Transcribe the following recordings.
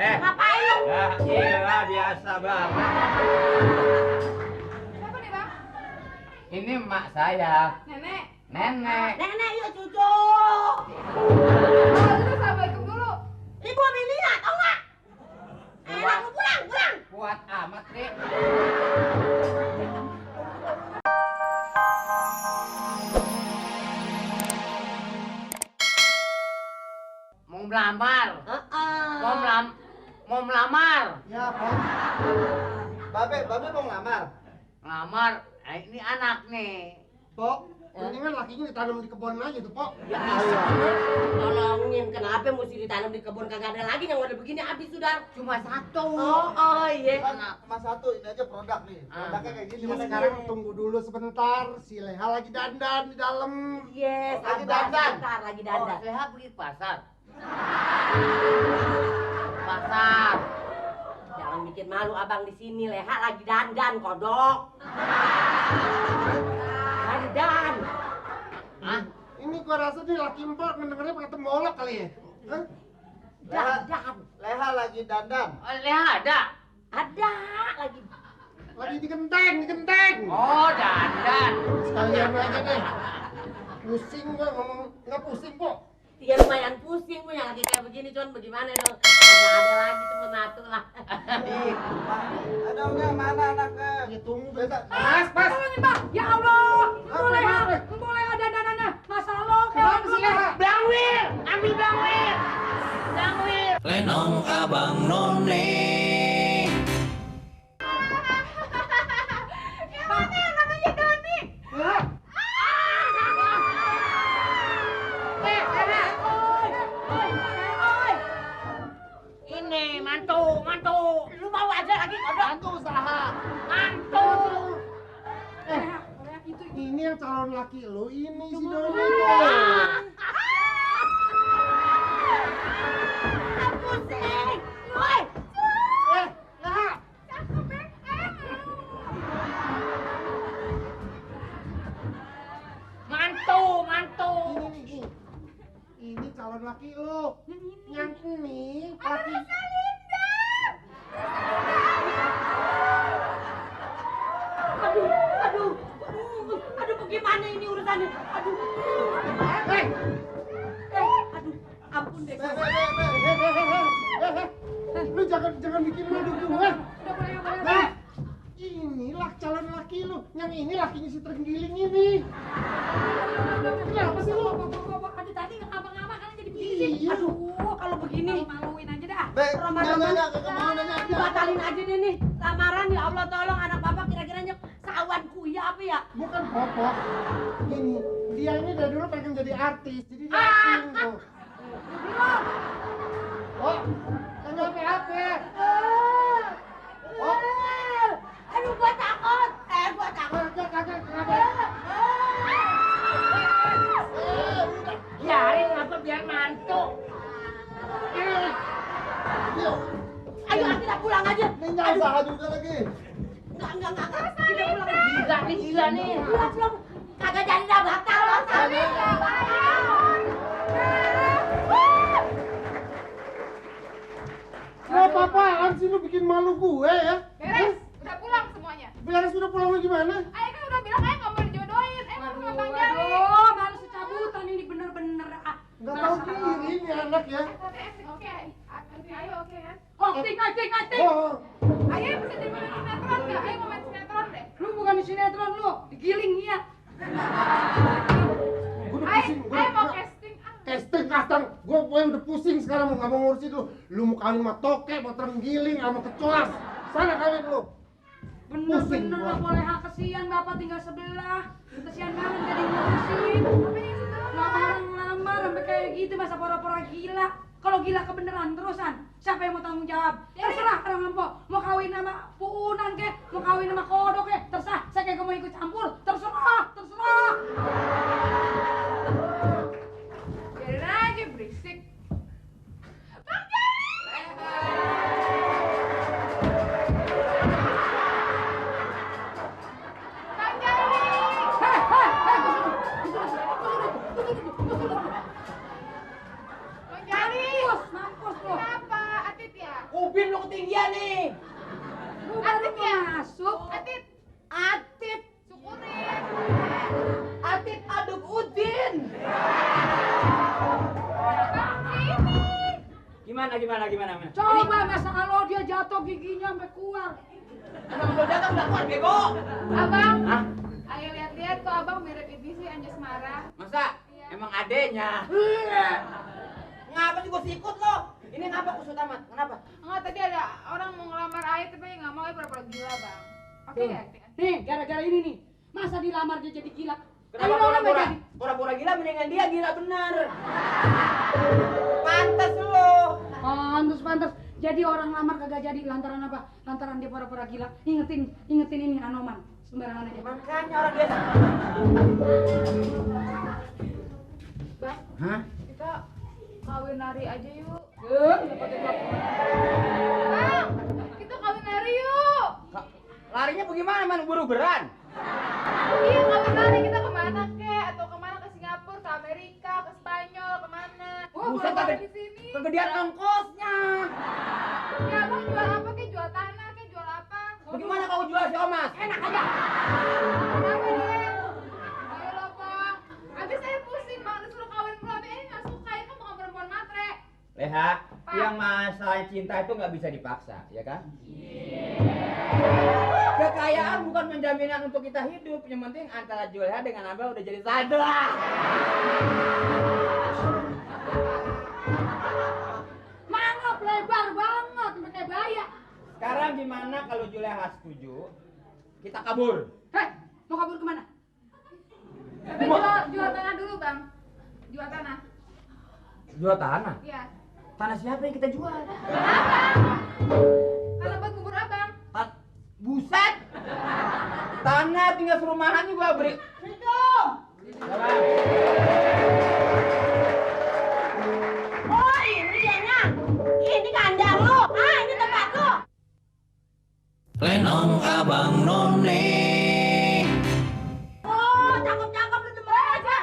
Ngapain lu? Ya iya biasa banget. Siapa nih bang? Ini emak saya. Nenek. Nenek. Nenek yuk cucu. Lu assalamualaikum dulu. Ibu Amelia tau nggak? Enak lu pulang. Kuat amat nih. Mau melamar. Mau melamar. Ya, Pak. Babe mau ngelamar. Ngelamar. Ini anak nih. Pok, mendingan lakinya ditanam di kebun aja tuh, Pok. Ya bisa. Tolongin, kenapa mesti ditanam di kebun, kagak ada lagi yang udah begini habis sudah. Cuma satu. Oh iya. Kan cuma satu, ini aja produk nih. Produknya kayak gini. Iya. Sekarang tunggu dulu sebentar. Si Leha lagi dandan di dalam. Yes, Lagi dandan. lagi dandan. Oh, Leha pergi ke pasar. Pasar. Jangan bikin malu abang di sini, Leha lagi dandan kodok. Dandan. Hah? Ini gua rasa nih laki empok ngedengernya pakai tembolok kali ya. Hah? Dandan. Leha lagi dandan. Oh, Leha ada. Ada lagi. Lagi digenteng. Oh, dandan. Sekalian aja deh. Pusing gua ngomong, nggak pusing, Pok. Ya lumayan pusing punya lagi kayak begini, cuman bagaimana dong? Kagak ada lagi temen atu lah. Ada enggak mana anaknya? Ya tunggu besok. Pas. Tolongin bang. Ya Allah. Boleh ada dandannya. Masa lo kayak Si Leha. Blangwil, ambil blangwil. Blangwil. Lenong abang none. yang mana yang namanya Doni? Leha. Ini mantu. Lu mau aja lagi kodok? Bantu usaha. Mantu. Ini yang calon laki lu, ini si Doni. Pusing. Woi. Leha. Mantu. Ini calon laki lu. Yang ini laki. Aduh, bagaimana ini urusannya? Aduh, ampun deh. Lu jangan bikin malu gue. Nah, inilah calon laki lu. Yang ini lakinya si terenggiling ini. Kenapa sih lu? Aduh tadi ngapa-ngapa kan jadi begini. Iya. Aduh, kalau begini maluin aja dah. Roman, dibatalin aja deh nih lamaran. Ya Allah, tolong anak bapak kira-kiranya sawan kuya apa ya? Bukan popok. Ini dia ini dari dulu pengen jadi artis, jadi dia acting tuh. Oh, apa? Oh, Aduh, gua takut. kagak, kenapa? Biarin apa biar mantu. Ayo kita pulang aja. Ini usaha juga lagi. Enggak. Kita pulang. Gila nih. Pulang. Kagak jadi dah batal loh. Gak apa-apaan sih lu bikin malu gue ya? Beres, udah pulang semuanya. Beres udah pulang lu gimana? Ayah kan udah bilang ayah nggak mau dijodohin. Mau sama Bang Jali. Malu secabutan ini bener-bener. Gak tau diri ini anak ya. Oke. Ayo oke kan? Acting. Oh, Ayah bisa jadi main sinetron nggak? Ayah mau main sinetron deh. Lu bukan di sinetron lu, digiling ya. gue udah Ayah pusing. mau casting. Casting. Gue udah pusing sekarang mau nggak mau ngurusin lu. Lu mau kawin sama toke, mau terenggiling, sama kecoas. Sana kawin lu. Bener-bener lah boleh hak kesian bapak tinggal sebelah. Kesian banget jadi ngurusin. Lamaran sampai kayak gitu masa pura-pura gila. Kalau gila kebeneran terusan, siapa yang mau tanggung jawab? Terserah orang empok, mau kawin sama puunan kek, mau kawin sama kodok kek, terserah. Saya kayak mau ikut campur, terserah. Biarin aja berisik. Bang Jali. Bang Jali. Bang Jali. Mampus lu. Kenapa? Atit ya? mau ketinggian nih. Atit ya? Masuk. Atit, Atit, syukurin. Atit aduk Udin. Gimana? Coba masa kalau dia jatuh giginya sampai keluar. Emang udah datang udah keluar bego. Abang, Hah? ayo lihat-lihat kok abang mirip ini sih Anjasmara. Masa? Iya. Emang adenya? Ngapa sih gua sikut lo? Ini ngapa kusut amat? Kenapa? Enggak, tadi ada orang mau ngelamar Ayah tapi nggak mau, ya pura-pura gila bang. Oke Tuh. ya? Nih, gara-gara ini nih. Masa dilamar dia jadi gila? Kenapa Ayo, orang pura-pura? jadi. Pura-pura gila mendingan dia gila bener. Pantes lo. Pantes. Jadi orang lamar kagak jadi lantaran apa? Lantaran dia pura-pura gila. Ingetin ini Anoman. Sembarangan aja. Makanya orang biasa. Bang, Hah? kita kawin nari aja yuk. Eh, Bang, kita kawin nari yuk. Larinya bagaimana, man? Buru-beran? Iya, kawin nari kita kemana kek? Atau kemana, ke Singapura, ke Amerika, ke Spanyol, kemana? Buset, Kawin kagak- di sini. Kegedean ongkosnya. Ya abang jual apa kek? Jual tanah kek? Jual apa? Bagaimana kau jual si Omas? enak aja. Kenapa deh? Ayo lah bang. Habis saya pusing bang, disuruh kawin mulu. Habis ini nggak suka, ya kan bukan perempuan matre. Leha, yang masalah cinta itu nggak bisa dipaksa, ya kan? Kekayaan bukan penjaminan untuk kita hidup. Yang penting antara Juleha dengan Abah udah jadi satu. Mangap lebar banget, pakai baya. Sekarang gimana kalau Juleha setuju? Kita kabur. Hei, mau kabur kemana? Tapi jual tanah dulu bang. Jual tanah. Jual tanah? Iya. Tanah siapa yang kita jual? Tanah buat kubur abang. Buset! Tanah tinggal serumahan juga beri. Oh ini dianya. Ini kandang lo. Ah ini tempat lo. Lenong Abang None. Oh cakep lu demen aja.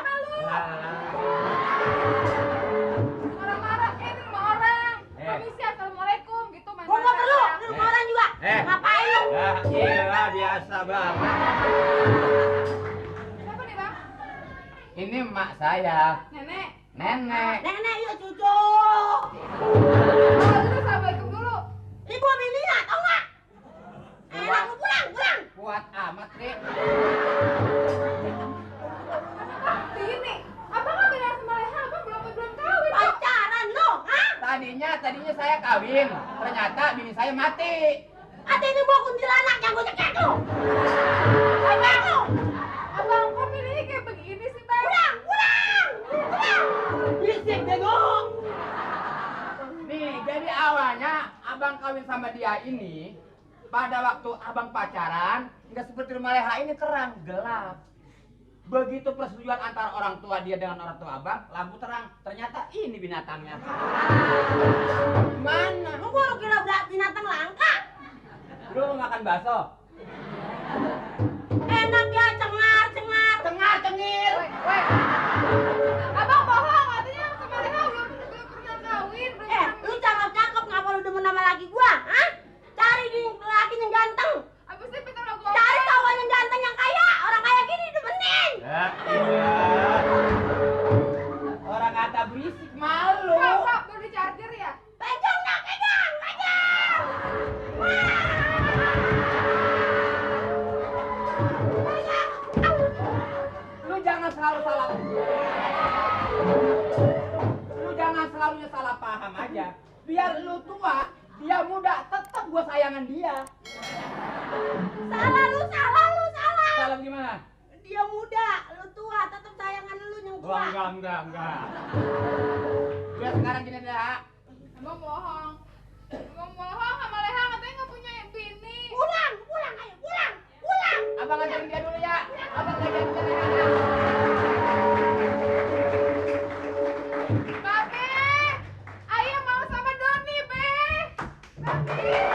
Marah-marah, ini rumah orang. Eh. Permisi, assalamualaikum gitu. main Gua nggak perlu. marah-marah. Ini rumah orang juga. Ngapain lu? Ya iya biasa banget. Siapa nih bang? Ini emak saya, Nenek. nenek. Nenek yuk cucu. Oh, dulu assalamualaikum dulu. Ibu Amelia tau nggak? Enak lu pulang. Kuat amat nih. Ini, abang nggak bilang sama Leha, abang belum kawin. Pacaran lo, hah? Tadinya saya kawin, ternyata bini saya mati. Ati ini bawa kuntilanak yang gue cekek lu. Apa lu? Abang kok pilihnya kayak begini sih bang? Pulang. Berisik bego. Nih, jadi awalnya abang kawin sama dia ini, pada waktu abang pacaran, nggak seperti rumah Leha ini terang, gelap. Begitu persetujuan antara orang tua dia dengan orang tua abang, lampu terang. Ternyata ini binatangnya. Mana? Lu baru kira binatang langka. Lu mau makan bakso? Enak ya cengar. Cengar cengir. Weh. Abang bohong, artinya sama Leha belum pernah kawin. Lu cakep ngapa lu demen sama laki gua? Hah? Cari di laki yang ganteng. Abis itu pintar gua. Cari kawan yang ganteng yang kaya. Orang kaya gini demenin. Ya, iya. Orang kata berisik malu. Pak, baru di charger ya? Pegang. Lu jangan selalu salah. Lu jangan selalunya salah paham aja. Biar lu tua, dia muda, tetap gua sayangan dia. Salah lu. Salah gimana? Dia muda, lu tua, tetap sayangan lu yang tua. Enggak. Biar sekarang gini deh, Ha. Abang bohong. Abang bohong sama Leha, katanya nggak punya bini. Pulang, ayo pulang. Abang ngajarin dia dulu ya. Abang ngajarin dia dulu. Babe, ayah mau sama Doni, Be. Babe.